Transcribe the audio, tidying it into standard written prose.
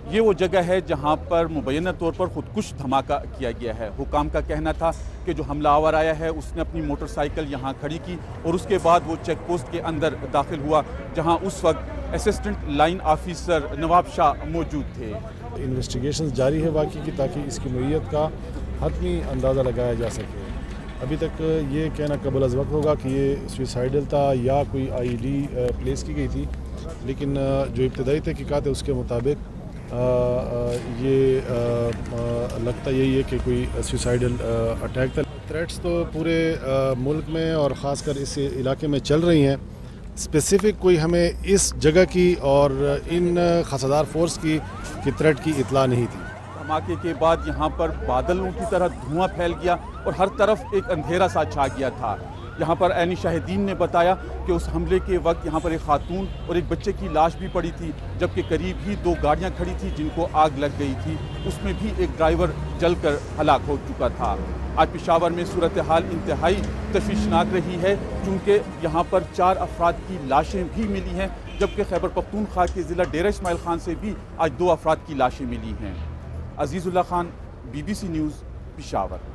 ये वो जगह है जहां पर मुबैना तौर पर खुदकुश धमाका किया गया है। हुकाम का कहना था कि जो हमलावर आया है उसने अपनी मोटरसाइकिल यहां खड़ी की और उसके बाद वो चेक पोस्ट के अंदर दाखिल हुआ, जहां उस वक्त assistant line officer Nawab Shah मौजूद थे। इन्वेस्टिगेशन जारी है वाक़ई की, ताकि इसकी नोयत का हतमी अंदाज़ा लगाया जा सके। अभी तक ये कहना कबल अज़ वक्त होगा कि ये सुसाइडल था या कोई आईडी प्लेस की गई थी, लेकिन जो इब्तदाई तहकीकात है उसके मुताबिक ये लगता यही है कि कोई सुसाइडल अटैक था। थ्रेट्स तो पूरे मुल्क में और ख़ासकर इस इलाके में चल रही हैं। स्पेसिफ़िक कोई हमें इस जगह की और इन खसादार फोर्स की थ्रेट की इतला नहीं थी। धमाके के बाद यहाँ पर बादलों की तरह धुआं फैल गया और हर तरफ एक अंधेरा सा छा गया था। यहाँ पर ऐनी शाहिदीन ने बताया कि उस हमले के वक्त यहाँ पर एक खातून और एक बच्चे की लाश भी पड़ी थी, जबकि करीब ही 2 गाड़ियाँ खड़ी थी जिनको आग लग गई थी। उसमें भी एक ड्राइवर जलकर हलाक हो चुका था। आज पेशावर में सूरत हाल इंतहाई तशवीशनाक रही है, चूँकि यहाँ पर 4 अफराद की लाशें भी मिली हैं, जबकि खैबर पख्तूनख्वा के ज़िला डेरा इस्माइल खान से भी आज 2 अफराद की लाशें मिली हैं। अजीज़ुल्लाह खान, BBC न्यूज़, पेशावर।